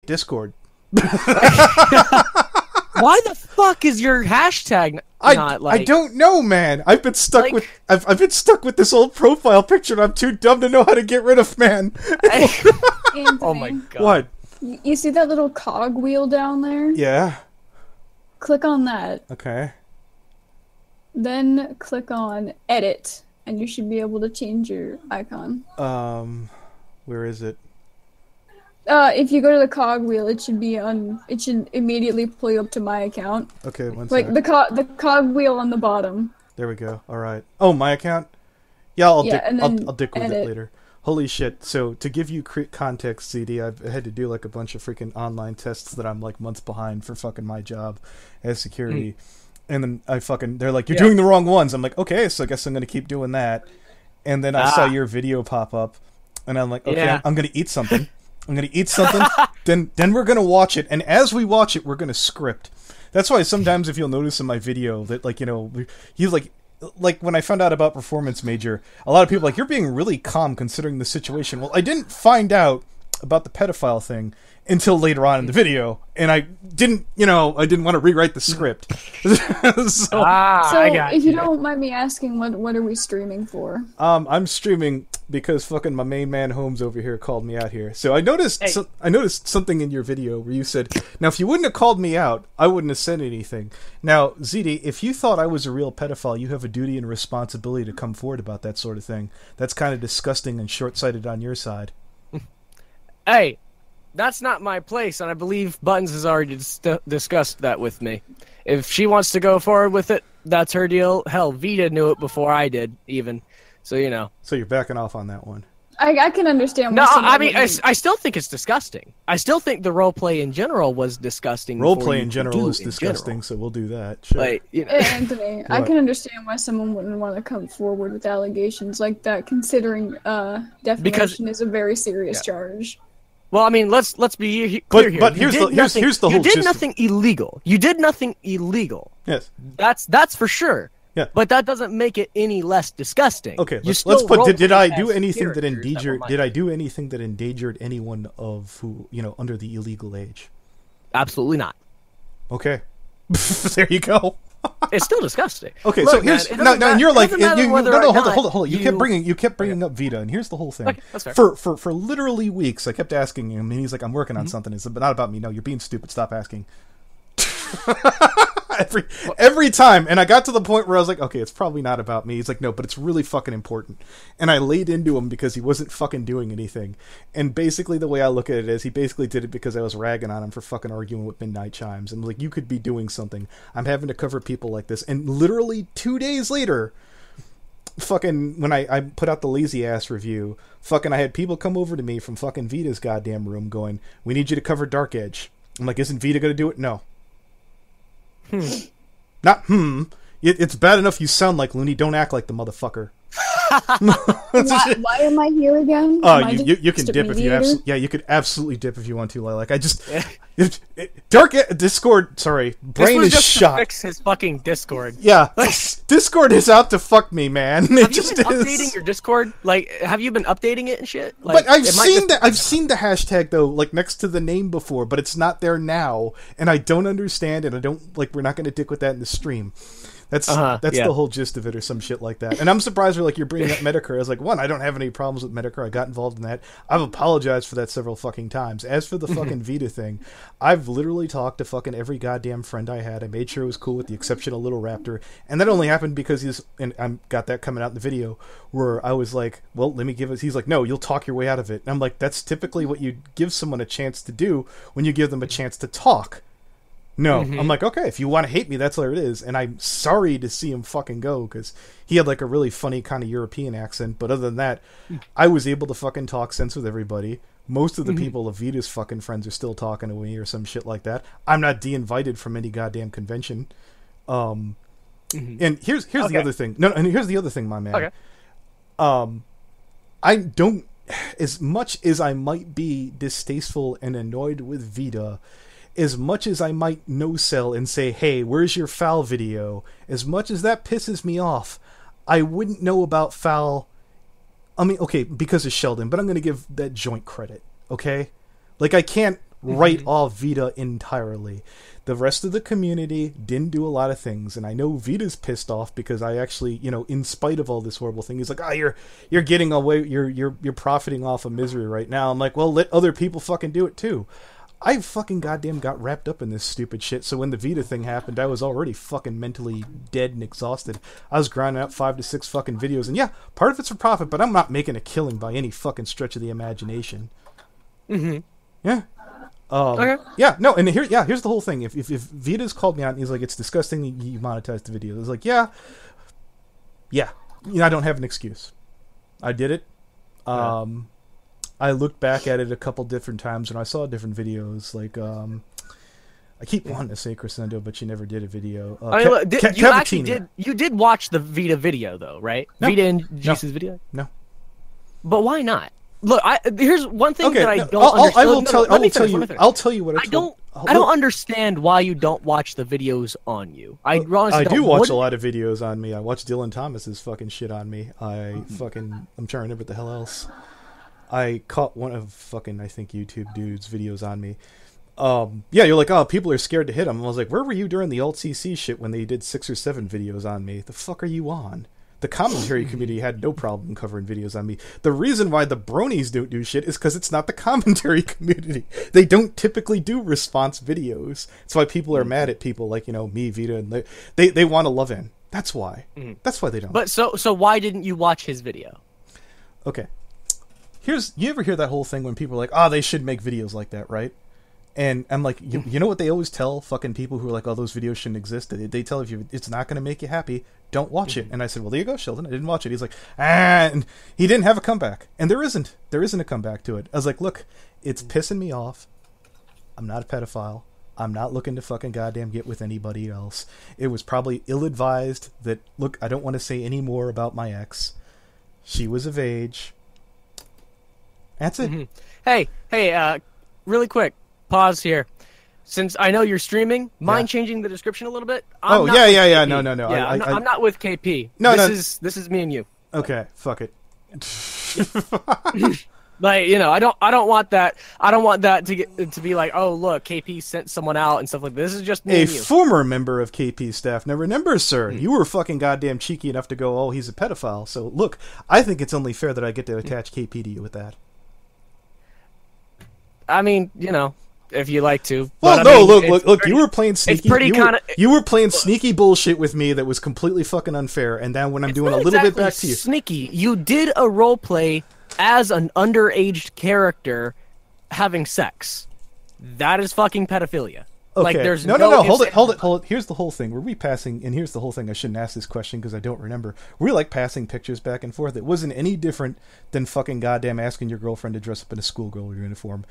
Discord. Why the fuck is your hashtag not like? I don't know, man. I've been stuck with I've been stuck with this old profile picture, and I'm too dumb to know how to get rid of, man. Anthony, Oh my god. What? you see that little cog wheel down there? Yeah. Click on that. Okay. Then click on edit, and you should be able to change your icon. Where is it? If you go to the cog wheel, it should be on. It should immediately pull you up to my account. Okay, one Like sec. the cog wheel on the bottom. There we go. All right. Oh, my account. Yeah, I'll dick with it edit. later. Holy shit! So to give you context, CD, I've had to do like a bunch of freaking online tests that I'm like months behind for fucking my job as security, and then they're like, you're doing the wrong ones. I'm like, okay, so I guess I'm gonna keep doing that. And then I saw your video pop up, and I'm like, okay, I'm gonna eat something. I'm gonna eat something. then we're gonna watch it, and as we watch it, we're gonna script. That's why sometimes if you'll notice in my video that he's like when I found out about Performance Major, a lot of people are like, you're being really calm considering the situation. Well, I didn't find out about the pedophile thing until later on in the video, and I didn't want to rewrite the script. So I got if you don't mind me asking, what are we streaming for? I'm streaming because fucking my main man Holmes over here called me out here. So I noticed I noticed something in your video where you said, now if you wouldn't have called me out, I wouldn't have said anything. Now, ZD, if you thought I was a real pedophile, you have a duty and responsibility to come forward about that sort of thing. That's kind of disgusting and short-sighted on your side. Hey, that's not my place, and I believe Buttons has already discussed that with me. If she wants to go forward with it, that's her deal. Hell, Vita knew it before I did, even. So, you know. So you're backing off on that one. I can understand. No, I mean, I still think it's disgusting. I still think the roleplay in general was disgusting. Roleplay in general is disgusting, so we'll do that. Sure. Like, you know. Anthony, I can understand why someone wouldn't want to come forward with allegations like that, considering defamation is a very serious charge. Well, I mean, let's be clear here. But here's the whole. You did nothing illegal. You did nothing illegal. Yes. That's for sure. Yeah. But that doesn't make it any less disgusting. Okay. Let's put. Did I do anything that endangered? Did I do anything that endangered anyone of who under the illegal age? Absolutely not. Okay. There you go. It's still disgusting. Okay, Look, so here's man, and you're like, hold on. You kept bringing up Vita, and here's the whole thing. Okay, that's fair. For literally weeks, I kept asking him, and he's like, I'm working on something. It's but not about me. No, you're being stupid. Stop asking. every time, and I got to the point where I was like, okay, it's probably not about me. He's like, no, but it's really fucking important. And I laid into him because he wasn't fucking doing anything. And basically the way I look at it is he basically did it because I was ragging on him for fucking arguing with midnight chimes. And like, you could be doing something. I'm having to cover people like this. And literally 2 days later, fucking when I put out the lazy ass review, fucking I had people come over to me from fucking Vita's goddamn room going, we need you to cover Dark Edge. I'm like, isn't Vita gonna do it? No. Not It's bad enough you sound like Looney. Don't act like the motherfucker. Why am I here again? You can dip if you you could absolutely dip if you want to, Lilac. I just Discord. Sorry, brain is shot. To fix his fucking Discord. Yeah, Discord is out to fuck me, man. Have you been updating your Discord? Like, have you been updating it and shit? Like, but I've seen the hashtag though, like next to the name before, but it's not there now, and I don't understand, and I don't like. We're not going to dick with that in the stream. That's the whole gist of it, or some shit like that. And I'm surprised you're bringing up Medicare. I was like, one, I don't have any problems with Medicare. I got involved in that. I've apologized for that several fucking times. As for the fucking Vita thing, I've literally talked to fucking every goddamn friend I had. I made sure it was cool with the exception of Little Raptor. And that only happened because I got that coming out in the video where I was like, well, let me give it. He's like, no, you'll talk your way out of it. And I'm like, that's typically what you give someone a chance to do when you give them a chance to talk. No, I'm like, okay, if you want to hate me, that's what it is. And I'm sorry to see him fucking go, because he had like a really funny kind of European accent. But other than that, I was able to fucking talk sense with everybody. Most of the people of Vita's fucking friends are still talking to me or some shit like that. I'm not de-invited from any goddamn convention. And here's the other thing. No, and here's the other thing, my man. Okay. I don't, as much as I might be distasteful and annoyed with Vita, as much as I might no-sell and say, hey, where's your foul video? As much as that pisses me off, I wouldn't know about foul. I mean, okay, because of Sheldon, but I'm going to give that joint credit, okay? Like, I can't write off Vita entirely. The rest of the community didn't do a lot of things, and I know Vita's pissed off because I actually, in spite of all this horrible thing, he's like, you're getting away, you're profiting off of misery right now. I'm like, well, let other people fucking do it too. I fucking goddamn got wrapped up in this stupid shit, so when the Vita thing happened, I was already fucking mentally dead and exhausted. I was grinding out 5 to 6 fucking videos, and yeah, part of it's for profit, but I'm not making a killing by any fucking stretch of the imagination. Mm-hmm. Yeah. Okay. Yeah, no, and here's the whole thing. If Vita's called me out and he's like, it's disgusting you monetize the video. It's like, yeah, I don't have an excuse. I did it. I looked back at it a couple different times and I saw different videos. Like, I keep wanting to say Crescendo, but she never did a video. You did watch the Vita video though, right? No. Vita and Jesus' video. No. But why not? Look, here's one thing that I don't understand. I'll tell you what I don't understand why you don't watch the videos on you. I do watch a lot of videos on me. I watch Dylan Thomas's fucking shit on me. I'm trying to remember what the hell else. I caught one of fucking, I think, YouTube dude's videos on me. Yeah, you're like, oh, people are scared to hit him. I was like, where were you during the Alt CC shit when they did 6 or 7 videos on me? The fuck are you on? The commentary community had no problem covering videos on me. The reason why the bronies don't do shit is because it's not the commentary community. They don't typically do response videos. That's why people are mad at people like, me, Vita, and they want to love in. That's why. Mm-hmm. That's why they don't. But so why didn't you watch his video? Okay. You ever hear that whole thing when people are like, oh, they should make videos like that, right? And I'm like, you know what they always tell fucking people who are like, oh, those videos shouldn't exist? They tell if it's not going to make you happy, don't watch it. And I said, well, there you go, Sheldon. I didn't watch it. He's like, and he didn't have a comeback. And there isn't a comeback to it. I was like, look, it's pissing me off. I'm not a pedophile. I'm not looking to fucking goddamn get with anybody else. It was probably ill-advised that, look, I don't want to say any more about my ex. She was of age. That's it. Mm-hmm. Hey, really quick. Pause here. Since I know you're streaming, mind changing the description a little bit? No. No. Yeah, I'm not with KP. This is me and you. Okay, fuck it. Like, I don't want that. I don't want that to be like, oh look, KP sent someone out and stuff like this. This is just me and you. A former member of KP staff. Now remember, sir, you were fucking goddamn cheeky enough to go, oh, he's a pedophile. So look, I think it's only fair that I get to attach KP to you with that. I mean, if you like to. Well, look, you were playing sneaky. It's pretty you were playing sneaky bullshit with me that was completely fucking unfair, and then when I'm doing a little bit back to you. Sneaky. You did a role play as an underage character having sex. That is fucking pedophilia. Okay. Like, there's no. Hold it. Here's the whole thing. Were we passing? And here's the whole thing. I shouldn't ask this question because I don't remember. Were we like passing pictures back and forth? It wasn't any different than fucking goddamn asking your girlfriend to dress up in a schoolgirl uniform.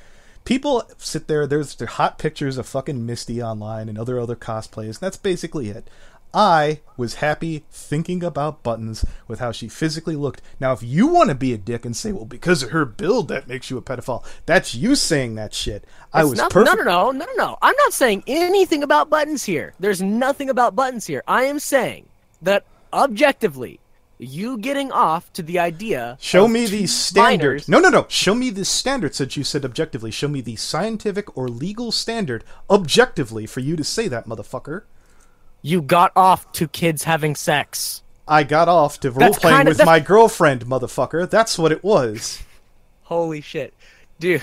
People sit there, there's hot pictures of fucking Misty online and other cosplays, and that's basically it. I was happy thinking about Buttons with how she physically looked. Now, if you want to be a dick and say, well, because of her build, that makes you a pedophile, that's you saying that shit. No. I'm not saying anything about Buttons here. There's nothing about Buttons here. I am saying that objectively, you getting off to the idea. Show me the standard. No. Show me the standard, since you said objectively. Show me the scientific or legal standard objectively for you to say that, motherfucker. You got off to kids having sex. I got off to role-playing with my girlfriend, motherfucker. That's what it was. Holy shit. Dude,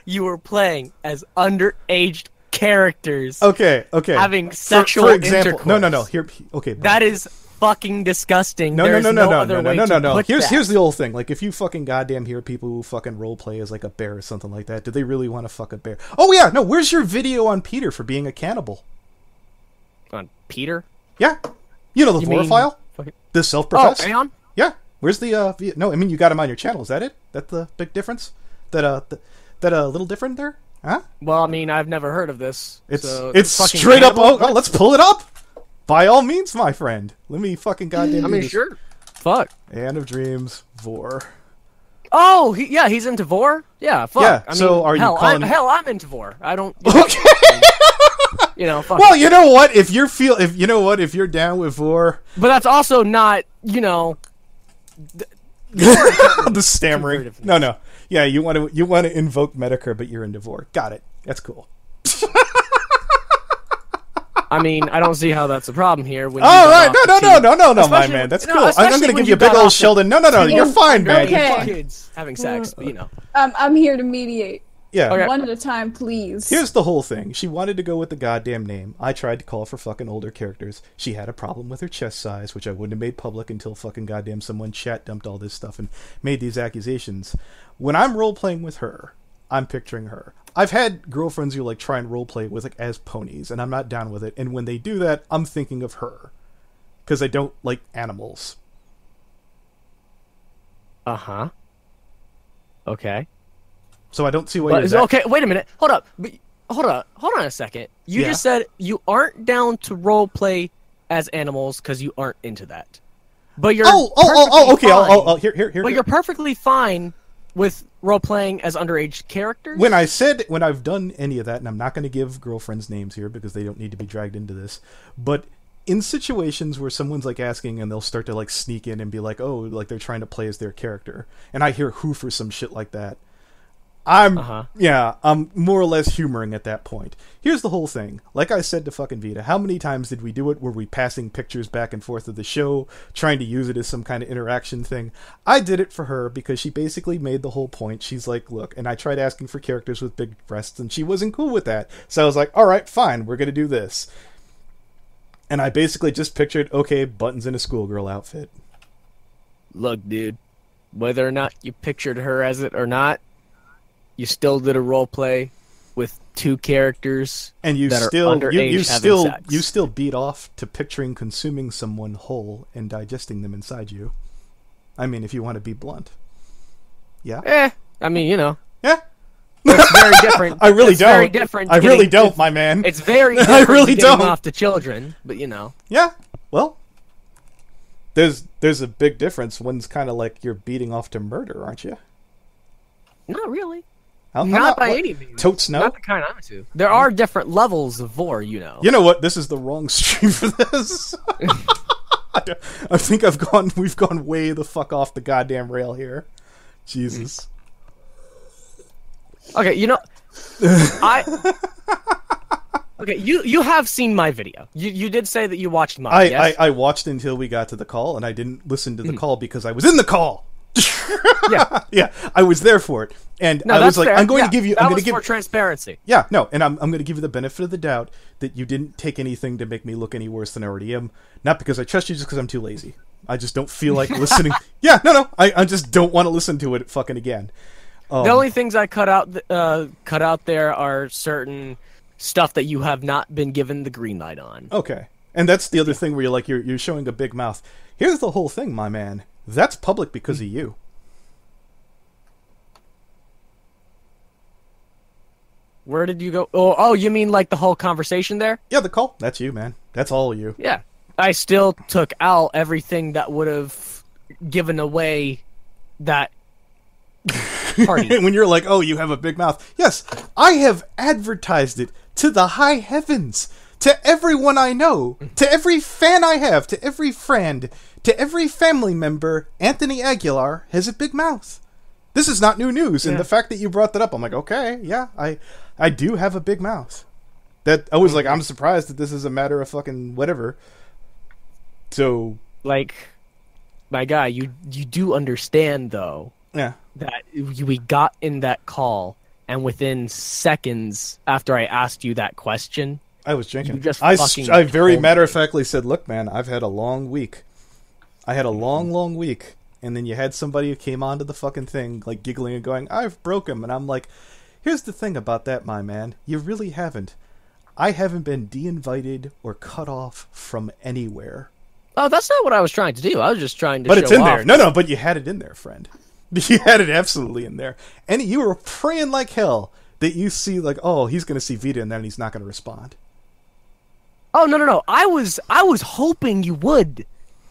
you were playing as underage characters. Okay. Having sexual intercourse. No. Here, okay. That is fucking disgusting. No. Here's the whole thing. Like, if you fucking goddamn hear people who fucking roleplay as like a bear or something like that, do they really want to fuck a bear? Oh yeah, no. Where's your video on Peter for being a cannibal? On Peter? Yeah, the Vore file, the self-professed. Oh, Aeon? Yeah. Where's the? No, I mean you got him on your channel. Is that it? That the big difference? That little different there? Huh? Well, I mean, I've never heard of this. It's straight up. Oh, let's pull it up. By all means, my friend. Let me fucking goddamn. I mean, sure. Fuck. Hand of Dreams, Vore. Oh, he's into Vore. Yeah, fuck. Yeah. I mean, so are you calling? I'm into Vore. I don't. Okay. Fuck. Well, you know what? If you're down with Vore, but that's also not, the stammering. No. Yeah, you want to invoke Medicare, but you're into Vore. Got it. That's cool. I mean, I don't see how that's a problem here. When no, my man. That's cool. I'm going to give you a big old Sheldon. No, you're fine, man. Okay. Kids having sex, but, you know. I'm here to mediate. Yeah. Okay. One at a time, please. Here's the whole thing. She wanted to go with the goddamn name. I tried to call for fucking older characters. She had a problem with her chest size, which I wouldn't have made public until fucking goddamn someone chat dumped all this stuff and made these accusations. When I'm role-playing with her, I'm picturing her. I've had girlfriends who like try and roleplay with like as ponies, and I'm not down with it. And when they do that, I'm thinking of her. Because I don't like animals. Uh-huh. Okay. So I don't see why you're okay, wait a minute. Hold up. Hold on a second. You just said you aren't down to roleplay as animals because you aren't into that. But you're okay. Here. But you're perfectly fine with role-playing as underage characters? When I've done any of that, and I'm not going to give girlfriends names here because they don't need to be dragged into this, but in situations where someone's like asking and they'll start to like sneak in and be like, oh, like they're trying to play as their character, and I hear who for some shit like that, I'm more or less humoring at that point. Here's the whole thing. Like I said to fucking Vita, how many times did we do it? Were we passing pictures back and forth of the show, trying to use it as some kind of interaction thing? I did it for her because she basically made the whole point. She's like, look, and I tried asking for characters with big breasts, and she wasn't cool with that. So I was like, all right, fine, we're going to do this. And I basically just pictured, okay, Buttons in a schoolgirl outfit. Look, dude, whether or not you pictured her as it or not, you still did a role play with two characters, and you that still are underage you still beat off to picturing consuming someone whole and digesting them inside you. I mean, if you want to be blunt, yeah. I mean, you know, yeah. It's very different. I really don't. Very different. I really don't, my man. It's very different. I really don't. Off to children, but you know. Yeah. Well, there's a big difference. One's kind of like you're beating off to murder, aren't you? Not really. Not by any means. Totes no. Not the kind I'm into. There are different levels of vor, you know. You know what? This is the wrong stream for this. I think we've gone way the fuck off the goddamn rail here. Jesus. Okay, you know, okay, you have seen my video. You did say that you watched mine. Yes? I watched until we got to the call, and I didn't listen to the call because I was in the call. Yeah, I was there for it, and I was like, fair. I'm going to give you. I'm going to give for transparency. Yeah, no, and I'm going to give you the benefit of the doubt that you didn't take anything to make me look any worse than I already am. Not because I trust you, just because I'm too lazy. I just don't feel like listening. Yeah, no, I just don't want to listen to it fucking again. The only things I cut out there are certain stuff that you have not been given the green light on. Okay, and that's the other thing where you're like you're showing a big mouth. Here's the whole thing, my man. That's public because of you. Where did you go? Oh, you mean like the whole conversation there? Yeah, the call. That's you, man. That's all you. Yeah. I still took out everything that would have given away that party. When you're like, oh, you have a big mouth. Yes, I have advertised it to the high heavens, to everyone I know, to every fan I have, to every friend, to every family member. Anthony Aguilar has a big mouth. This is not new news, and the fact that you brought that up, I'm like, okay, yeah, I do have a big mouth. That I was like, I'm surprised that this is a matter of fucking whatever. So, like, my guy, you do understand though, that we got in that call, and within seconds after I asked you that question, I was drinking. I very matter-of-factly said, look, man, I've had a long week. I had a long week. And then you had somebody who came onto the fucking thing, like, giggling and going, I've broke him. And I'm like, here's the thing about that, my man. You really haven't. I haven't been de-invited or cut off from anywhere. Oh, that's not what I was trying to do. I was just trying to But it's in there. off. No, but you had it in there, friend. You had it absolutely in there. And you were praying like hell that you see, like, oh, he's going to see Vita and then he's not going to respond. Oh, no. I was hoping you would.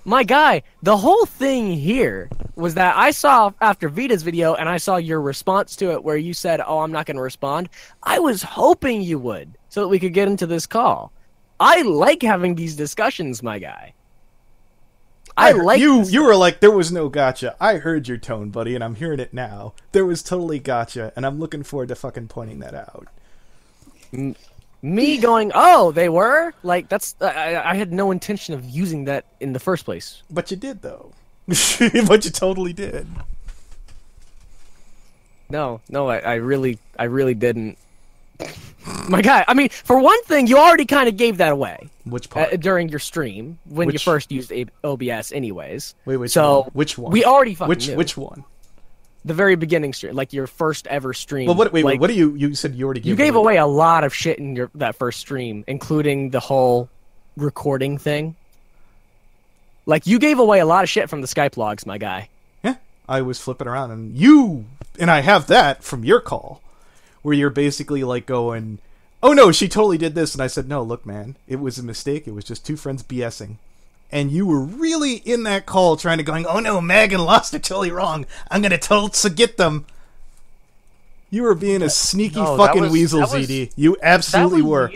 My guy, the whole thing here was that I saw after Vita's video and I saw your response to it where you said, oh, I'm not going to respond. I was hoping you would so that we could get into this call. I like having these discussions, my guy. I like you were like, there was no gotcha. I heard your tone, buddy, and I'm hearing it now. There was totally gotcha, and I'm looking forward to fucking pointing that out. Me going, oh, they were? Like, that's... I had no intention of using that in the first place. But you did, though. But you totally did. No, I really didn't. My guy, I mean, for one thing, you already kind of gave that away. Which part? During your stream, when you first used OBS anyways. Wait, so which one? We already fucking knew. Which one? The very beginning stream, like your first ever stream. Well, what do you said you already gave You gave away a lot of shit in that first stream, including the whole recording thing. Like, you gave away a lot of shit from the Skype logs, my guy. Yeah, I was flipping around, and I have that from your call, where you're basically like going, oh no, she totally did this, and I said, no, look, man, it was a mistake, it was just two friends BSing. And you were really in that call trying to going, oh no, Megan lost it totally wrong, I'm gonna get them. You were being a sneaky fucking weasel, ZD. You absolutely were.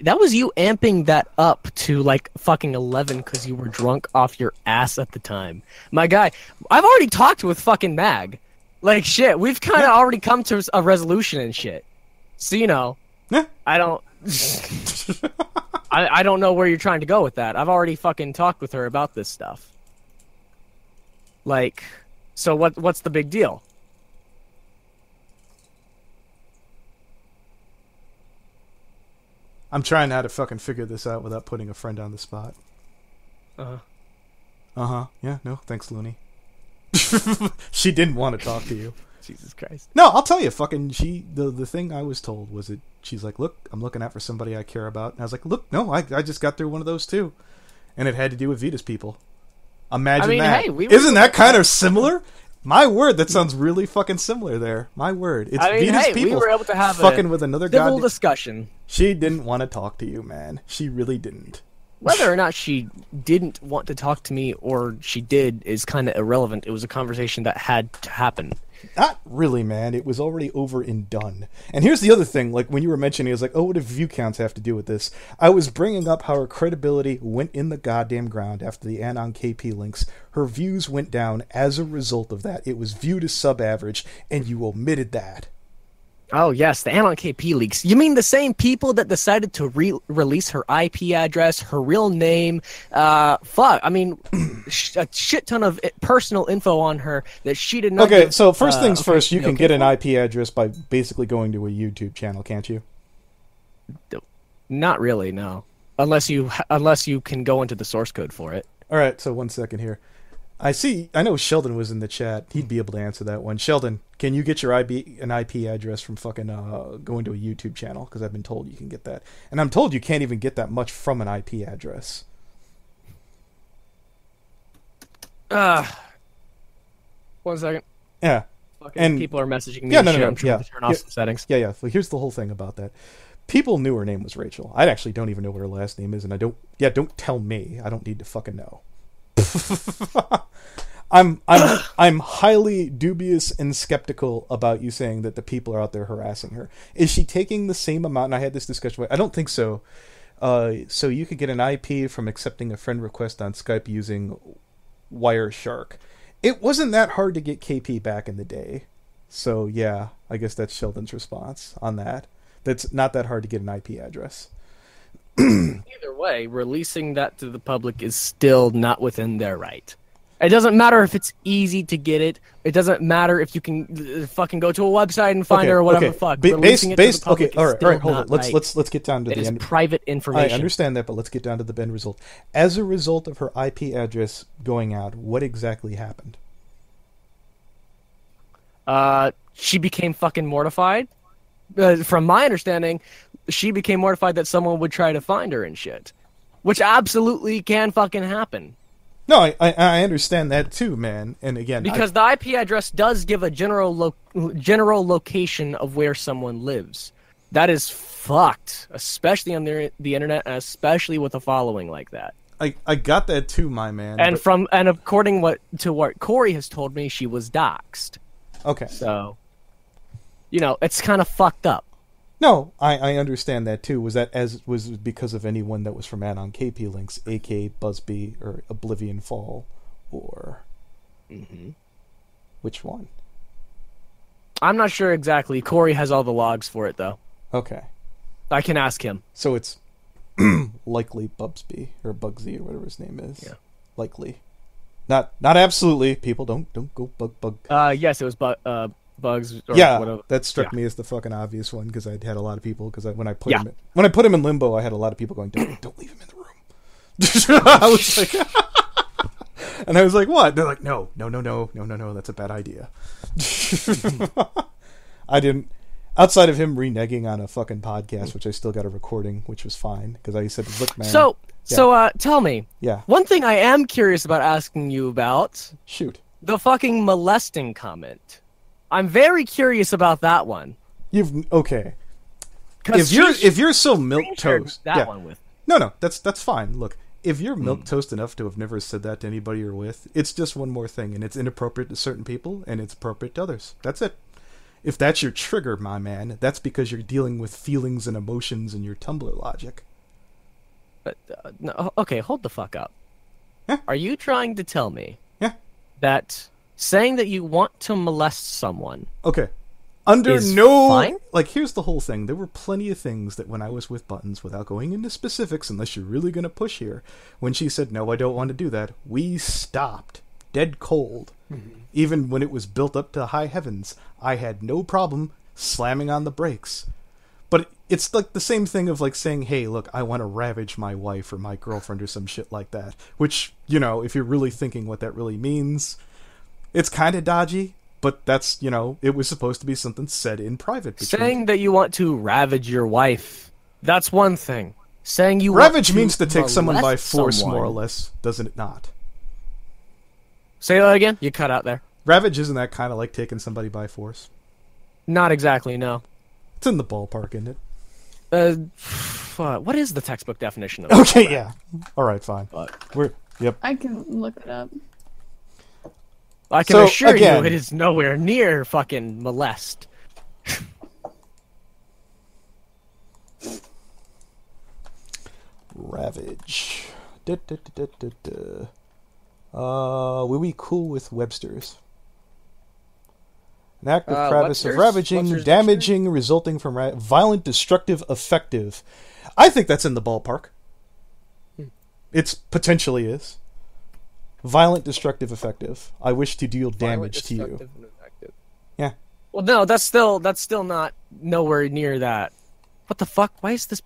That was you amping that up to like fucking 11 because you were drunk off your ass at the time. My guy, I've already talked with fucking Mag. Like, shit, we've kind of already come to a resolution and shit. So, you know, I don't... I don't know where you're trying to go with that. I've already fucking talked with her about this stuff. Like, so what's the big deal? I'm trying how to fucking figure this out without putting a friend on the spot. Yeah, no, thanks, Looney. She didn't want to talk to you. Jesus Christ. No, I'll tell you, fucking, the thing I was told was that she's like, look, I'm looking out for somebody I care about. And I was like, look, no, I just got through one of those too. And it had to do with Vita's people. Imagine that. Hey, Isn't that kind of similar? My word, that sounds really fucking similar there. My word. It's Vita's people we were able to have fucking with another guy. Civil discussion. She didn't want to talk to you, man. She really didn't. Whether or not she didn't want to talk to me or she did is kind of irrelevant. It was a conversation that had to happen. Not really, man. It was already over and done. And here's the other thing. Like, when you were mentioning, it was like, oh, what do view counts have to do with this? I was bringing up how her credibility went in the goddamn ground after the Anon KP links. Her views went down as a result of that. It was viewed as sub-average, and you omitted that. Oh, yes, the Anon KP leaks. You mean the same people that decided to release her IP address, her real name? Fuck, I mean, a shit ton of personal info on her that she did not give, so first things first, you can get an IP address by basically going to a YouTube channel, can't you? Not really, no. Unless you can go into the source code for it. All right, so 1 second here. I know Sheldon was in the chat. He'd be able to answer that one. Sheldon, can you get an IP address from fucking going to a YouTube channel? Because I've been told you can get that. And I'm told you can't even get that much from an IP address. 1 second. Yeah. And people are messaging me. Yeah, I'm trying to turn off some settings. Yeah. Well, here's the whole thing about that. People knew her name was Rachel. I actually don't even know what her last name is, and don't tell me. I don't need to fucking know. I'm highly dubious and skeptical about you saying that the people are out there harassing her. Is she taking the same amount? And I had this discussion with, I don't think so. So you could get an IP from accepting a friend request on Skype using Wireshark. It wasn't that hard to get KP back in the day. So yeah, I guess that's Sheldon's response on that. That's not that hard to get an IP address. Either way, releasing that to the public is still not within their right. It doesn't matter if it's easy to get it. It doesn't matter if you can fucking go to a website and find her or whatever the fuck. Releasing it to the public is all right, hold on. Right. Let's get down to the end. It is private information. I understand that, but let's get down to the end result. As a result of her IP address going out, what exactly happened? She became fucking mortified. From my understanding, she became mortified that someone would try to find her and shit. Which absolutely can fucking happen. No, I understand that too, man. And again, because the IP address does give a general location of where someone lives. That is fucked, especially on the internet, and especially with a following like that. I got that too, my man. And according to what Corey has told me, she was doxxed. Okay. So, it's kind of fucked up. No, I understand that too. Was because of anyone that was from Anon KP links, aka Busby or Oblivion Fall, or which one? I'm not sure exactly. Corey has all the logs for it though. Okay. I can ask him. So it's likely Bubsby or Bugsy or whatever his name is. Yeah. Likely. Not absolutely. People don't go bug. Yes, it was Bugs. Or yeah, whatever. That struck me as the fucking obvious one because I'd had a lot of people when I put him in limbo, I had a lot of people going, don't leave him in the room. I was like, and I was like, what? They're like, no, that's a bad idea. I didn't. Outside of him reneging on a fucking podcast, which I still got a recording, which was fine because I said, look, man. So tell me. Yeah. One thing I am curious about asking you about. Shoot. The fucking molesting comment. I'm very curious about that one. Okay. If you're so milquetoast, that one with. No, that's fine. Look, if you're milquetoast enough to have never said that to anybody you're with, it's just one more thing, and it's inappropriate to certain people, and it's appropriate to others. That's it. If that's your trigger, my man, that's because you're dealing with feelings and emotions and your Tumblr logic. But no, okay, hold the fuck up. Yeah. Are you trying to tell me that saying that you want to molest someone? Okay. Under fine? Like, here's the whole thing. There were plenty of things that when I was with Buttons, without going into specifics, unless you're really going to push here, when she said, no, I don't want to do that, we stopped. Dead cold. Mm-hmm. Even when it was built up to high heavens, I had no problem slamming on the brakes. But it's like the same thing of like saying, hey, look, I want to ravage my wife or my girlfriend or some shit like that. Which, if you're really thinking what that really means, it's kind of dodgy. But that's, it was supposed to be something said in private. Saying that you want to ravage your wife, that's one thing. Saying you ravage want means to take someone by force, someone. more or less, doesn't it not? Say that again? You cut out there. Ravage, isn't that kind of like taking somebody by force? Not exactly, no. It's in the ballpark, isn't it? What is the textbook definition of Okay, yeah. All right, fine. Yep. I can look it up. I can assure you it is nowhere near fucking molest. Ravage. Were we cool with Webster's? An act of prowess of ravaging, damaging, resulting from violent, destructive, effective. I think that's in the ballpark. It's potentially is. Violent, destructive, effective. I wish to deal damage to you. Yeah. Well, no, that's still not nowhere near that. What the fuck? Why is this?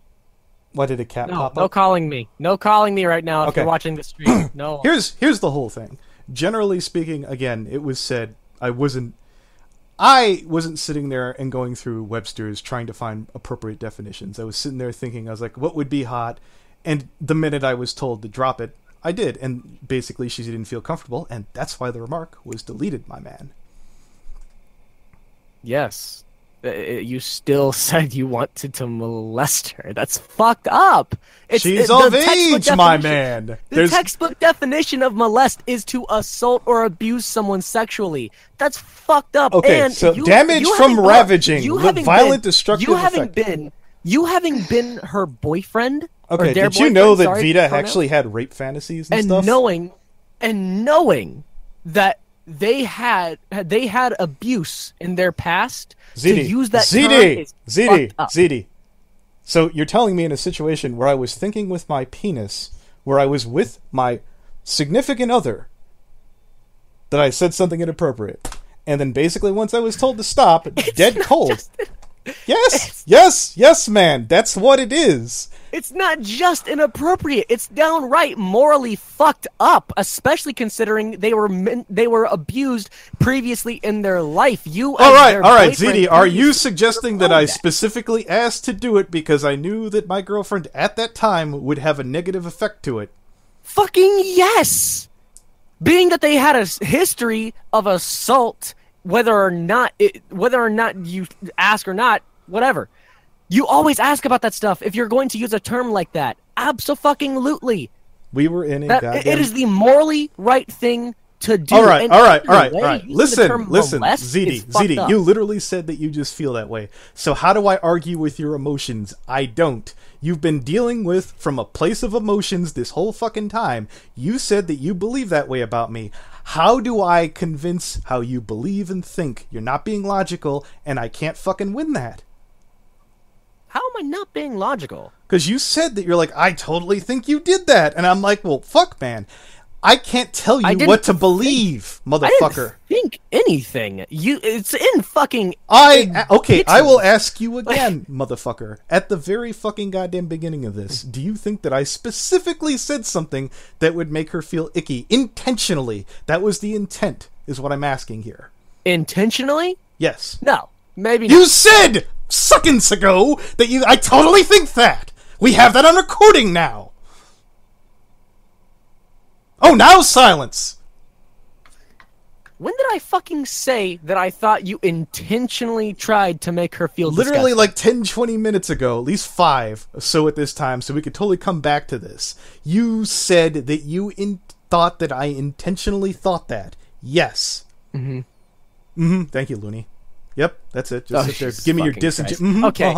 Why did a cat pop up? No calling me. No calling me right now if you're watching the stream. No. Here's the whole thing. Generally speaking, again, it was said I wasn't sitting there and going through Webster's trying to find appropriate definitions. I was sitting there thinking, I was like, what would be hot? And the minute I was told to drop it, I did. And basically she didn't feel comfortable, and that's why the remark was deleted, my man. Yes. You still said you wanted to molest her. That's fucked up. She's of age, my man. The textbook definition of molest is to assault or abuse someone sexually. That's fucked up. Okay, and so damage from ravaging, violent, destructive effect. You having been her boyfriend. Okay, did you know that Vita actually had rape fantasies and stuff? Knowing that they had abuse in their past. To use that ZD. So you're telling me in a situation where I was thinking with my penis, where I was with my significant other, that I said something inappropriate, and then basically once I was told to stop, dead cold. Yes, man, that's what it is. It's not just inappropriate. It's downright morally fucked up, especially considering they were abused previously in their life. All right, ZD, are you suggesting that I specifically asked to do it because I knew that my girlfriend at that time would have a negative effect to it? Fucking yes! Being that they had a history of assault, whether or not you ask or not, whatever. You always ask about that stuff if you're going to use a term like that. Abso-fucking-lutely. We were in a It is the morally right thing to do. All right. Listen, ZD, you literally said that you just feel that way. So how do I argue with your emotions? I don't. You've been dealing with from a place of emotions this whole fucking time. You said that you believe that way about me. How do I convince how you believe and think? You're not being logical, and I can't fucking win that. How am I not being logical? Because you said that you're like, I totally think you did that. And I'm like, well, fuck, man. I can't tell you what to believe, motherfucker. I didn't think anything. It's in fucking... Okay, I will ask you again, motherfucker. At the very fucking goddamn beginning of this, do you think that I specifically said something that would make her feel icky? Intentionally. That was the intent, is what I'm asking here. Intentionally? Yes. No. Maybe not. You said seconds ago that I totally think that. We have that on recording now. Oh, now silence! When did I fucking say that I thought you intentionally tried to make her feel literally disgusting? Like 10, 20 minutes ago, at least 5 or so at this time, so we could totally come back to this. You said that you thought that I intentionally thought that. Yes. Mm-hmm. Mm-hmm. Thank you, Looney. Yep, that's it. Just sit there. Give me your Mm-hmm. Okay.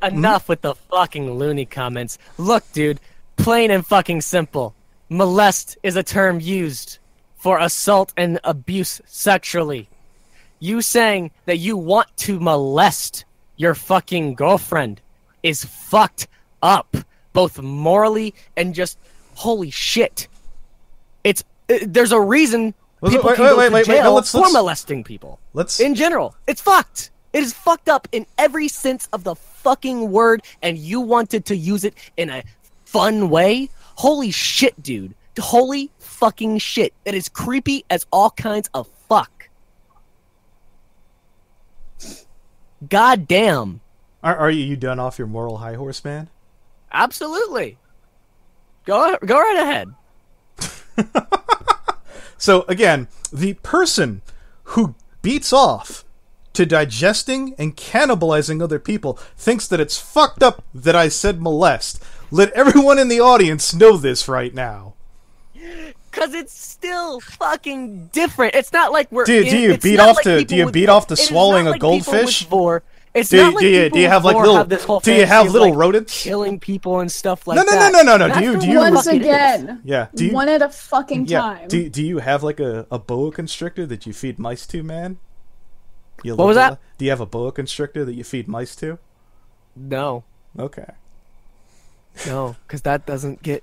Enough with the fucking Looney comments. Look, dude, plain and fucking simple. Molest is a term used for assault and abuse sexually. You saying that you want to molest your fucking girlfriend is fucked up, both morally and just holy shit. There's a reason people can go to jail for molesting people. In general, it's fucked. It is fucked up in every sense of the fucking word, and you wanted to use it in a fun way? Holy shit, dude. Holy fucking shit. It is creepy as all kinds of fuck. God damn. Are you done off your moral high horse, man? Absolutely. Go right ahead. So, again, the person who beats off to digesting and cannibalizing other people thinks that it's fucked up that I said molest. Let everyone in the audience know this right now. Because it's still fucking different. It's not like we're... Do you beat off to swallowing a goldfish? It's not like do you have like little rodents killing people and stuff like that? No. Do you once again? Yeah. One at a fucking time. Do you have like a boa constrictor that you feed mice to, man? What was that? Do you have a boa constrictor that you feed mice to? No. Okay. No, because that doesn't get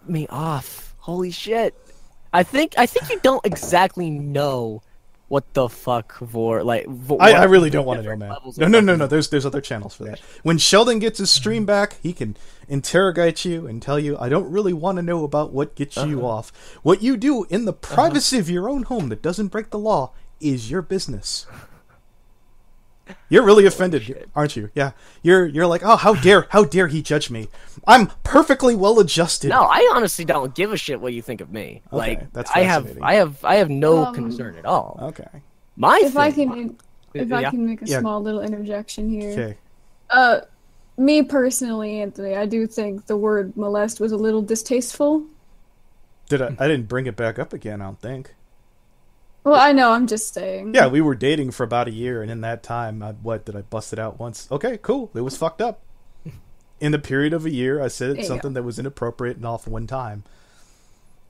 me off. Holy shit! I think you don't exactly know what the fuck I really don't want to know, man. No. There's other channels for that. When Sheldon gets his stream back, he can interrogate you and tell you, I don't really want to know about what gets you off. What you do in the privacy of your own home that doesn't break the law is your business. You're really offended, aren't you? Yeah. You're like, oh, how dare he judge me? I'm perfectly well adjusted. No, I honestly don't give a shit what you think of me. Okay, like, that's fascinating. I have no concern at all. Okay. If I can make a small little interjection here. Okay. Me personally, Anthony, I do think the word molest was a little distasteful. I didn't bring it back up again, I don't think. Well, I know, I'm just saying. Yeah, we were dating for about a year, and in that time, I busted out once? Okay, cool. It was fucked up. In the period of a year, I said something that was inappropriate and off one time.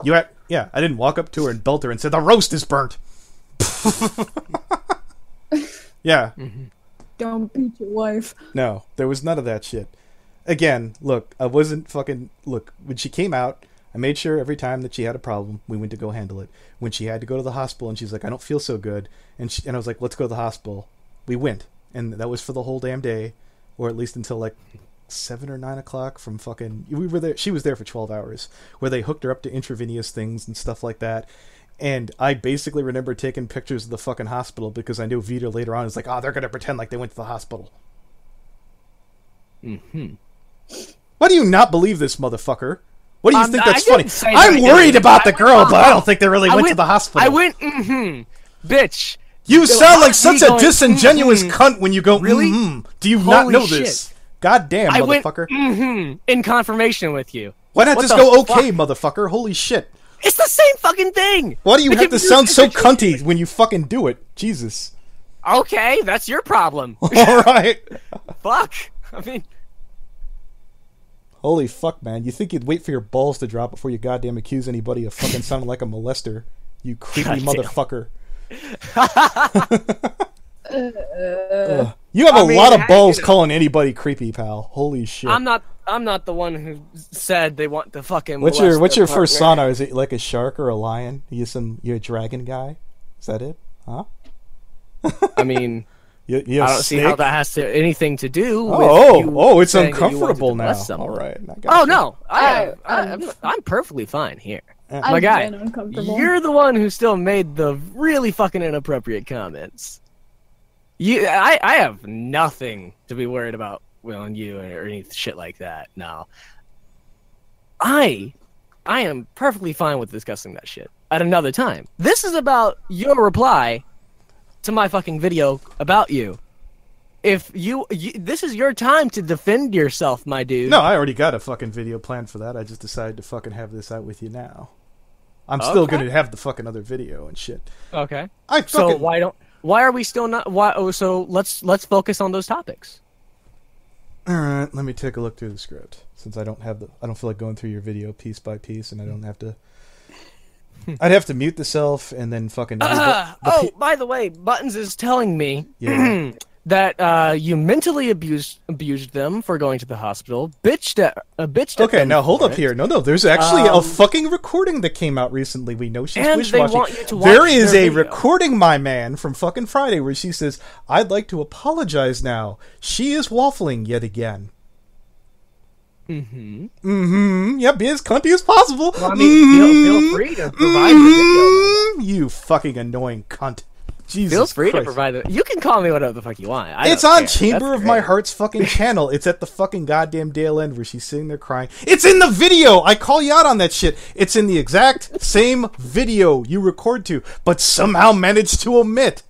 I didn't walk up to her and belt her and say, the roast is burnt! Yeah. Mm-hmm. Don't beat your wife. No, there was none of that shit. Again, look, I wasn't fucking... Look, when she came out, I made sure every time that she had a problem, we went to go handle it. When she had to go to the hospital and she's like, I don't feel so good. And I was like, let's go to the hospital. We went. And that was for the whole damn day. Or at least until like 7 or 9 o'clock from fucking... We were there. She was there for 12 hours. Where they hooked her up to intravenous things and stuff like that. And I basically remember taking pictures of the fucking hospital because I knew Vita later on was like, they're going to pretend like they went to the hospital. Mm-hmm. Why do you not believe this, motherfucker? What do you think that's funny? I'm worried about the girl, but I don't think they really went to the hospital. I went, bitch. You sound like such a disingenuous cunt when you go, Do you not know this? God damn, motherfucker. I went, in confirmation with you. Why not just go, okay, motherfucker? Holy shit. It's the same fucking thing. Why do you have to sound so cunty when you fucking do it? Jesus. Okay, that's your problem. All right. Fuck. I mean... Holy fuck, man. You think you'd wait for your balls to drop before you goddamn accuse anybody of fucking sounding like a molester. You creepy motherfucker. You have a lot of balls calling anybody creepy, pal. Holy shit. I'm not the one who said they want to fucking. What's your persona? Is it like a shark or a lion? You're a dragon guy? Is that it? Huh? I mean, I don't see how that has anything to do with it's uncomfortable now. All right. No. I'm perfectly fine here. My guy, you're the one who still made the really fucking inappropriate comments. I have nothing to be worried about on you or any shit like that. No. I am perfectly fine with discussing that shit at another time. This is about your reply to my fucking video about you. If you this is your time to defend yourself, my dude. No, I already got a fucking video planned for that. I just decided to fucking have this out with you now. I'm still going to have the fucking other video and shit. Okay. Why are we still not? Why? Oh, so let's focus on those topics. All right, let me take a look through the script since I don't feel like going through your video piece by piece, and I don't have to. I'd have to mute the self and then fucking. By the way, Buttons is telling me that you mentally abused them for going to the hospital, bitched at Okay, now hold up here. No, there's actually a fucking recording that came out recently. We know she's wishwashing. There is a recording, my man, from fucking Friday where she says, "I'd like to apologize now." She is waffling yet again. Yeah, be as cunty as possible. Well, I mean, feel free to provide the video. You fucking annoying cunt. Jesus Feel free Christ. to provide it. You can call me whatever the fuck you want. It's on Chamber of My Heart's fucking channel. It's at the fucking goddamn Dale End where she's sitting there crying. It's in the video! I call you out on that shit. It's in the exact same video you record to, but somehow managed to omit.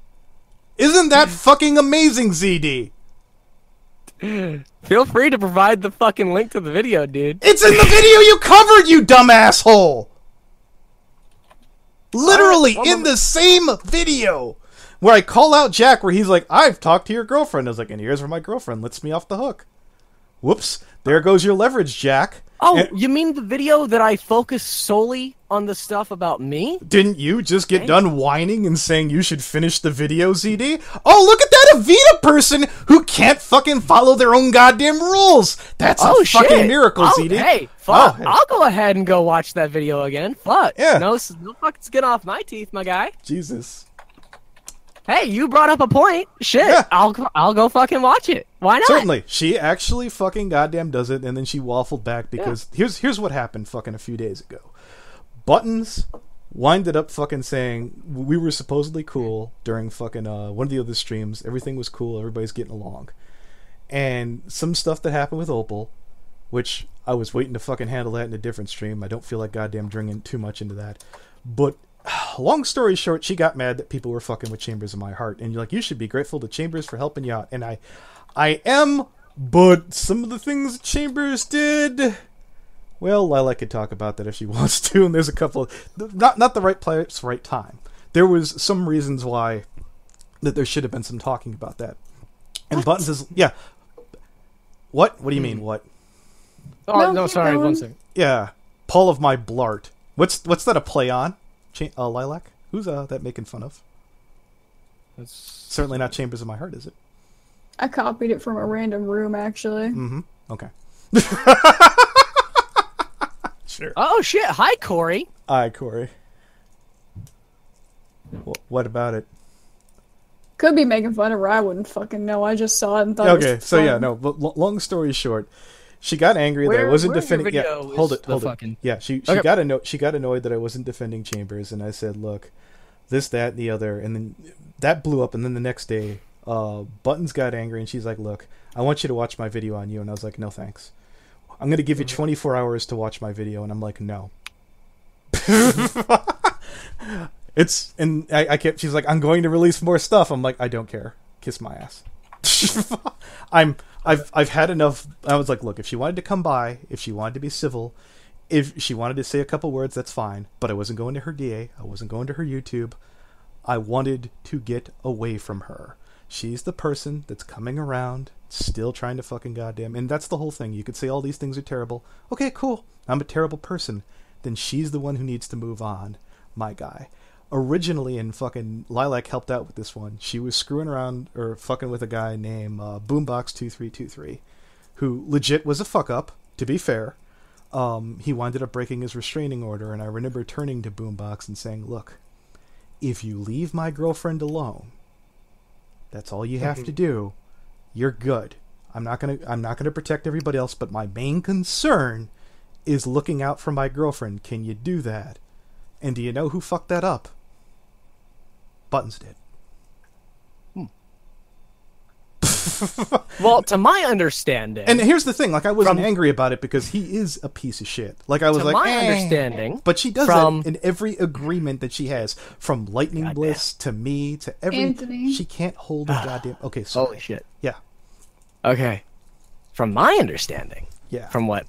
Isn't that fucking amazing, ZD? Feel free to provide the fucking link to the video, dude. It's in the video you covered, you dumb asshole! Literally in the same video! Where I call out Jack, where he's like, "I've talked to your girlfriend." I was like, "And here's where my girlfriend lets me off the hook." Whoops. There goes your leverage, Jack. Oh, you mean the video that I focused solely on the stuff about me? Didn't you just get done whining and saying you should finish the video, ZD? Oh, look at that Avita person who can't fucking follow their own goddamn rules. That's a fucking miracle, ZD. Hey, fuck. Hey. I'll go ahead and go watch that video again. Fuck. Yeah. No fucking skin off my teeth, my guy. Jesus. Hey, you brought up a point. Shit, yeah. I'll go fucking watch it. Why not? Certainly. She actually fucking goddamn does it, and then she waffled back because here's what happened fucking a few days ago. Buttons winded up fucking saying we were supposedly cool during fucking one of the other streams. Everything was cool. Everybody's getting along. And some stuff that happened with Opal, which I was waiting to fucking handle that in a different stream. I don't feel like goddamn dringing too much into that. But long story short, she got mad that people were fucking with Chambers of My Heart. And you're like, you should be grateful to Chambers for helping you out. And I am, but some of the things Chambers did, well, Lila could talk about that if she wants to. And there's a couple, not the right place, right time. There was some reasons why that there should have been some talking about that. And Buttons is, yeah. What? What do you mean, what? Oh, no, sorry, one second. Yeah. Paul of my blart. What's that a play on? Lilac? Who's that making fun of? That's certainly not Chambers of My Heart, is it? I copied it from a random room, actually. Mm-hmm. Okay. Sure. Oh, shit. Hi, Corey. Hi, Corey. What about it? Could be making fun of her. I wouldn't fucking know. I just saw it and thought okay, so yeah, no, but long story short, she got angry that I wasn't defending. Yeah, hold it. Yeah, she got annoyed that I wasn't defending Chambers, and I said, "Look, this, that, and the other," and then that blew up. And then the next day, Buttons got angry, and she's like, "Look, I want you to watch my video on you," and I was like, "No, thanks. I'm going to give you 24 hours to watch my video," and I'm like, "No." I kept. She's like, "I'm going to release more stuff." I'm like, "I don't care. Kiss my ass." I've had enough. I was like, look, if she wanted to come by, if she wanted to be civil, if she wanted to say a couple words, that's fine. But I wasn't going to her DA. I wasn't going to her YouTube. I wanted to get away from her. She's the person that's coming around, still trying to fucking goddamn. And that's the whole thing. You could say all these things are terrible. Okay, cool. I'm a terrible person. Then she's the one who needs to move on, my guy. originally, and fucking Lilac helped out with this one, she was screwing around or fucking with a guy named Boombox2323, who legit was a fuck up, to be fair. He wound up breaking his restraining order, and I remember turning to Boombox and saying, look, if you leave my girlfriend alone, that's all you have to do, you're good. I'm not gonna protect everybody else, but my main concern is looking out for my girlfriend. Can you do that? And do you know who fucked that up? Buttons did. Well, to my understanding, and here's the thing: like, I wasn't angry about it because he is a piece of shit. Like, I was like, my understanding, but she does that in every agreement that she has, from Lightning Bliss to me to every. Anthony. She can't hold a goddamn. Okay, sorry. Holy shit. Yeah. Okay. From my understanding, yeah, from what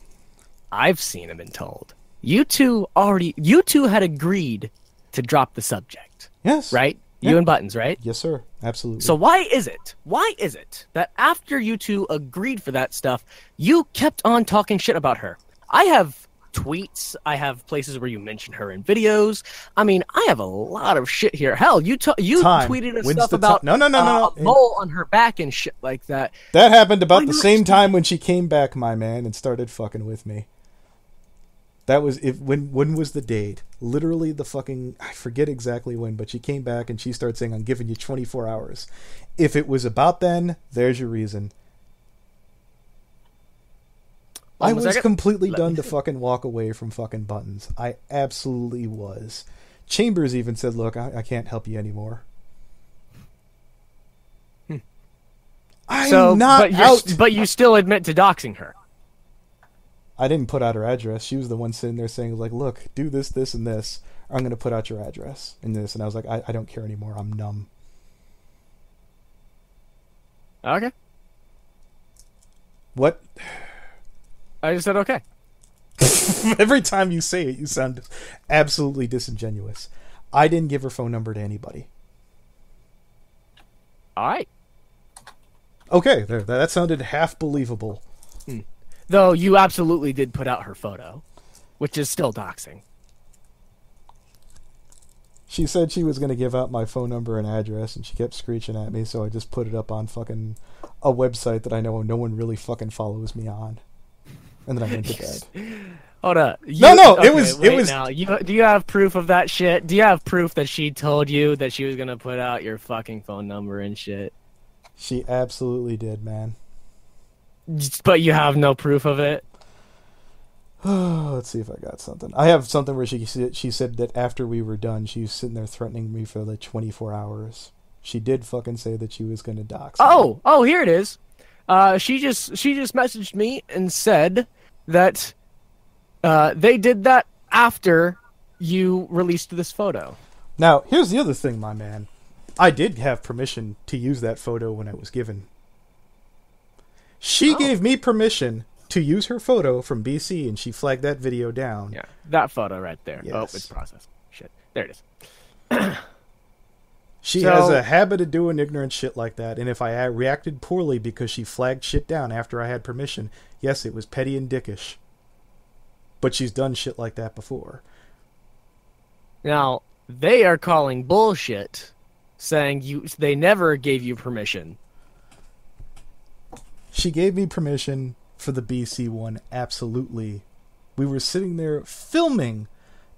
I've seen and been told, you two had agreed to drop the subject. Yes. Right? Yeah. You and Buttons, right? Yes, sir. Absolutely. So why is it that after you two agreed for that stuff, you kept on talking shit about her? I have tweets. I have places where you mention her in videos. I mean, I have a lot of shit here. Hell, you tweeted us stuff about no. a mole on her back and shit like that. That happened about the same time when she came back, my man, and started fucking with me. That was when was the date? Literally the fucking, I forget exactly when, but she came back and she started saying, I'm giving you 24 hours. If it was about then, there's your reason. I was completely done to fucking walk away from fucking Buttons. I absolutely was. Chambers even said, look, I can't help you anymore. I'm not out. But you still admit to doxing her. I didn't put out her address. She was the one sitting there saying, like, look, do this, this, and this, or I'm going to put out your address and this. And I was like, I don't care anymore. I'm numb. Okay. What? I just said okay. Every time you say it, you sound absolutely disingenuous. I didn't give her phone number to anybody. All right. Okay, there. That sounded half believable. Though you absolutely did put out her photo, which is still doxing. She said she was going to give out my phone number and address, and she kept screeching at me, so I just put it up on fucking a website that I know no one really fucking follows me on. And then I went to bed. Hold up. Okay, it was. Now. Do you have proof of that shit? Do you have proof that she told you that she was going to put out your fucking phone number and shit? She absolutely did, man. But you have no proof of it? Let's see if I got something. I have something where she said that after we were done, she was sitting there threatening me for like 24 hours. She did fucking say that she was going to dox me. Oh, here it is. She just messaged me and said that they did that after you released this photo. Now, here's the other thing, my man. I did have permission to use that photo when it was given. She gave me permission to use her photo from BC, and she flagged that video down. Yeah, that photo right there. Yes. Oh, it's processed. Shit. There it is. She has a habit of doing ignorant shit like that, and if I reacted poorly because she flagged shit down after I had permission, yes, it was petty and dickish. But she's done shit like that before. Now, they are calling bullshit, saying they never gave you permission. She gave me permission for the BC one, absolutely. We were sitting there filming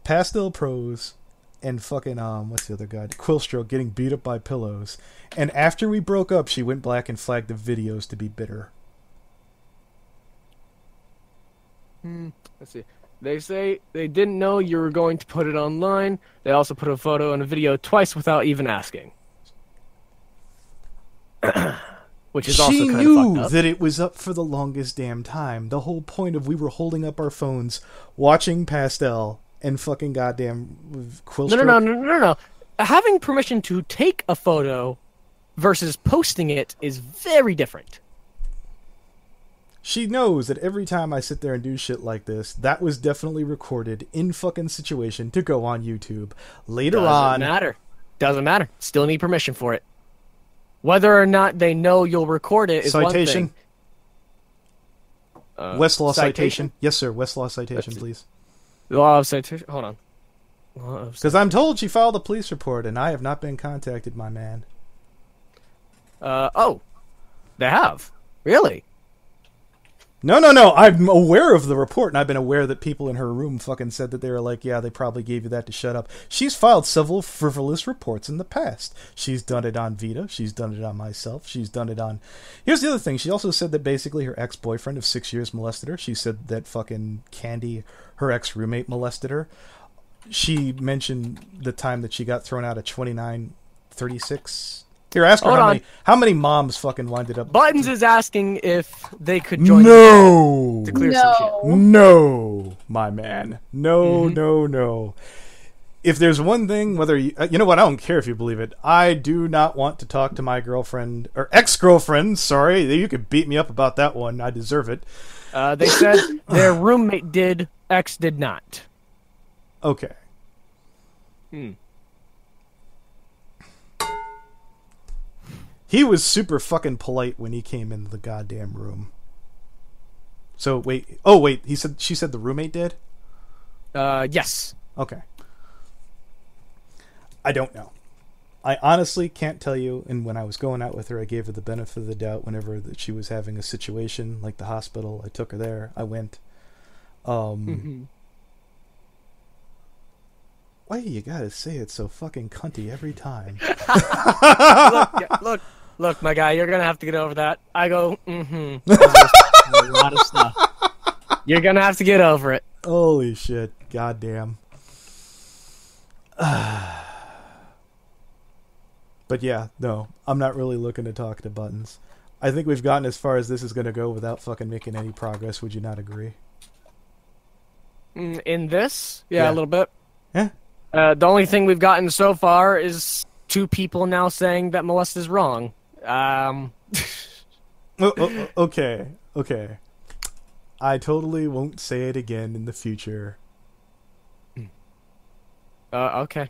Pastel Pros and fucking, what's the other guy? Quillstroke getting beat up by pillows. And after we broke up, she went black and flagged the videos to be bitter. Let's see. They say they didn't know you were going to put it online. They also put a photo and a video twice without even asking. Which is also kind of fucked up. She knew that it was up for the longest damn time. The whole point of we were holding up our phones, watching Pastel, and fucking goddamn Quillstroke. No. Having permission to take a photo versus posting it is very different. She knows that every time I sit there and do shit like this, that was definitely recorded in fucking situation to go on YouTube. Later on... Doesn't matter. Still need permission for it. Whether or not they know you'll record it is citation. One thing. Westlaw citation. Yes, sir. Westlaw citation, please. The law of citation. Hold on. Because I'm told she filed a police report, and I have not been contacted, my man. Oh. They have? Really? No. I'm aware of the report, and I've been aware that people in her room fucking said that they were like, yeah, they probably gave you that to shut up. She's filed several frivolous reports in the past. She's done it on Vita. She's done it on myself. She's done it on... Here's the other thing. She also said that basically her ex-boyfriend of 6 years molested her. She said that fucking Candy, her ex-roommate, molested her. She mentioned the time that she got thrown out at 2936... Here, ask her how many moms fucking winded up... Buttons is asking if they could join to clear some shit. No, my man. No. If there's one thing, whether you... you know what, I don't care if you believe it. I do not want to talk to my girlfriend... Or ex-girlfriend, sorry. You could beat me up about that one. I deserve it. They said their roommate did, ex did not. Okay. He was super fucking polite when he came into the goddamn room. So, wait. Oh, wait. She said the roommate did? Yes. Okay. I don't know. I honestly can't tell you. And when I was going out with her, I gave her the benefit of the doubt whenever that she was having a situation like the hospital. I took her there. I went. Why you gotta say it so fucking cunty every time? Look, my guy, you're gonna have to get over that. I go, a lot of stuff. You're gonna have to get over it. Holy shit. Goddamn. But yeah, no. I'm not really looking to talk to Buttons. I think we've gotten as far as this is gonna go without fucking making any progress. Would you not agree? In this? Yeah, a little bit. Yeah. The only thing we've gotten so far is 2 people now saying that molest is wrong. Okay. I totally won't say it again in the future. Okay.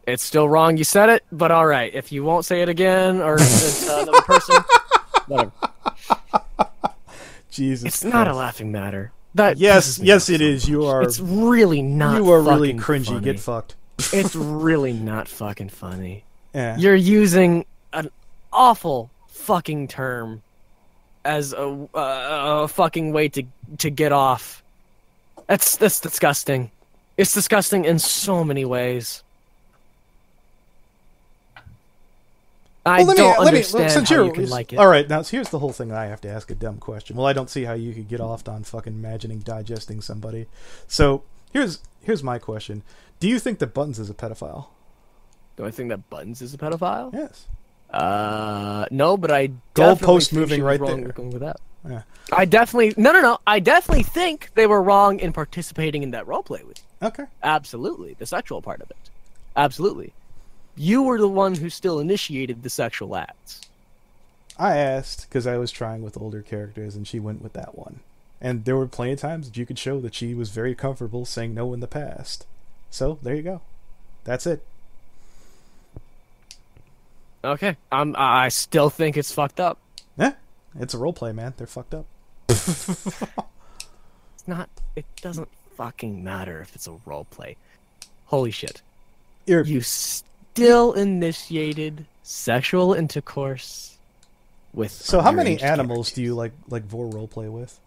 It's still wrong you said it, but alright. If you won't say it again, or it's another person, whatever. Jesus It's Christ. Not a laughing matter. Yes, it is. You are... It's really not You are really cringy. funny. Get fucked. It's really not fucking funny. Yeah. You're using an awful fucking term as a fucking way to get off. That's disgusting. It's disgusting in so many ways. I don't understand how you can like it. All right, now here's the whole thing. I have to ask a dumb question. Well, I don't see how you could get off on fucking imagining digesting somebody. So here's my question: do you think that Buttons is a pedophile? Do I think that Buttons is a pedophile? Yes. No, but I goalpost moving right there. With that. Yeah. I definitely no. I definitely think they were wrong in participating in that roleplay with you. Okay. Absolutely, the sexual part of it. Absolutely. You were the one who still initiated the sexual acts. I asked because I was trying with older characters, and she went with that one. And there were plenty of times that you could show that she was very comfortable saying no in the past. So there you go. That's it. Okay. I still think it's fucked up. Yeah, it's a roleplay, man. They're fucked up. It's not. It doesn't fucking matter if it's a roleplay. Holy shit. You still initiated sexual intercourse with. So how many animals do you like vor roleplay with?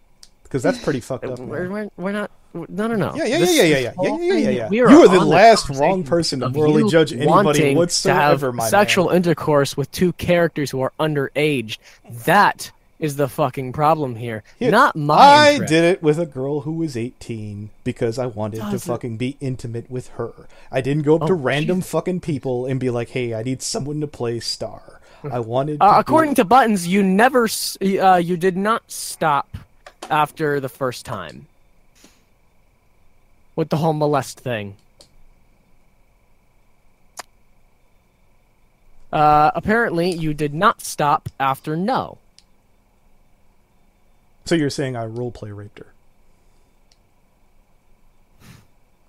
Because that's pretty fucked up. We're not. No. Yeah. You are the last wrong person to morally judge anybody whatsoever, my sexual man. Intercourse with 2 characters who are underage. That is the fucking problem here. Not my I interest. did it with a girl who was 18 because I wanted to fucking be intimate with her. I didn't go up to random fucking people and be like, hey, I need someone to play Star. I wanted to according to Buttons, you never you did not stop after the first time with the whole molest thing. Apparently you did not stop after no. So you're saying I roleplay raped her?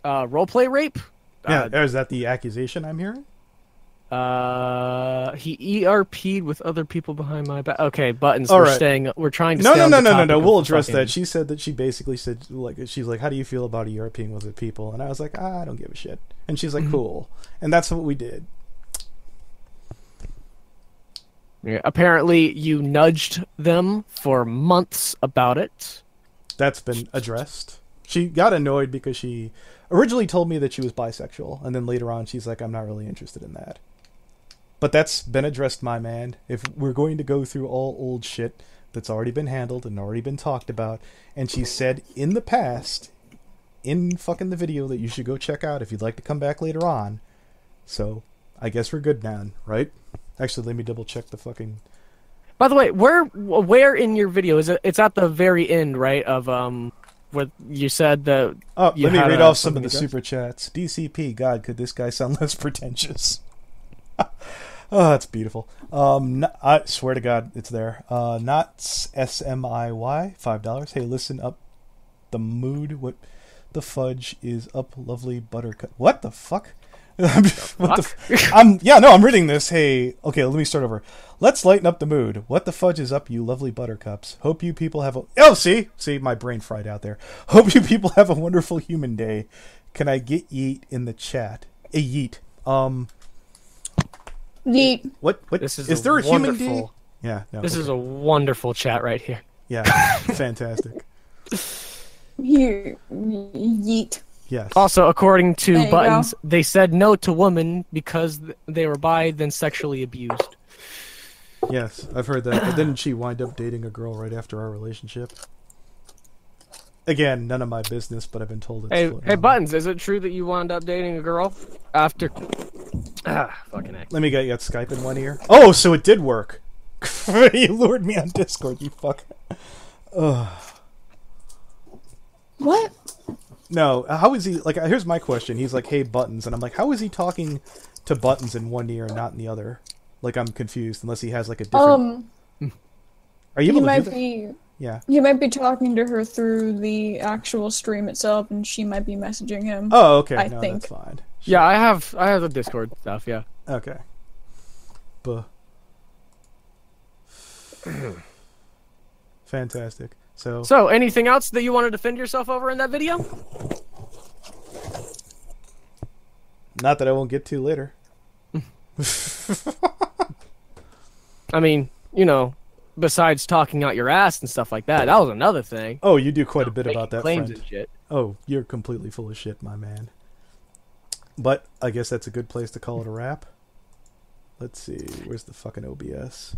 Roleplay rape? Yeah, is that the accusation I'm hearing? He ERP'd with other people behind my back. Okay, Buttons. All we're right. staying. We're trying to. No, stay no, on no, the no, no, topic no. of We'll the address fucking- that. She said that she basically said, like, she's like, how do you feel about ERPing with other people? And I was like, I don't give a shit. And she's like, cool. And that's what we did. Yeah, apparently, you nudged them for months about it. That's been addressed. She got annoyed because she originally told me that she was bisexual, and then later on she's like, I'm not really interested in that. But that's been addressed, my man. If we're going to go through all old shit that's already been handled and already been talked about, and she said in the past, in fucking the video that you should go check out if you'd like to come back later on. So, I guess we're good now, right? Actually, let me double check the fucking... By the way, where in your video is it? It's at the very end, right? Of where you said that. Oh, let me read off some of the super chats. DCP, God, could this guy sound less pretentious? Oh, that's beautiful. I swear to God, it's there. Not SMIY, $5. Hey, listen up. The mood. What the fudge is up, lovely buttercup? What the fuck? I'm reading this. Hey, okay, let me start over. Let's lighten up the mood. What the fudge is up, you lovely buttercups? Hope you people have a... see, my brain fried out there. Hope you people have a wonderful human day. Can I get yeet in the chat? A yeet. Yeet. What? This is there a human day? wonderful. Yeah. No, This is a wonderful chat right here. Yeah, fantastic. Here, yeet. Yes. Also, according There to you Buttons, go. they said no to women because they were bi, then sexually abused. Yes, I've heard that. But didn't she wind up dating a girl right after our relationship? Again, none of my business, but I've been told it's... Hey, floating Buttons, is it true that you wound up dating a girl after... fucking heck. Let me get you got Skype in one ear. Oh, so it did work. You lured me on Discord, you fuck. Ugh. What? No, how is he... Like, here's my question. He's like, hey, Buttons. And I'm like, how is he talking to Buttons in one ear and not in the other? Like, I'm confused, unless he has, like, a different... Are you able to do that? Yeah. He might be talking to her through the actual stream itself, and she might be messaging him. Oh, okay. I No, think. that's fine. Yeah, I have the Discord stuff, yeah. Okay. Fantastic. So, anything else that you want to defend yourself over in that video? Not that I won't get to later. I mean, you know, besides talking out your ass and stuff like that, that was another thing. Oh, you do quite a bit about that, claims friend. and shit. Oh, you're completely full of shit, my man. But I guess that's a good place to call it a wrap. Let's see. Where's the fucking OBS?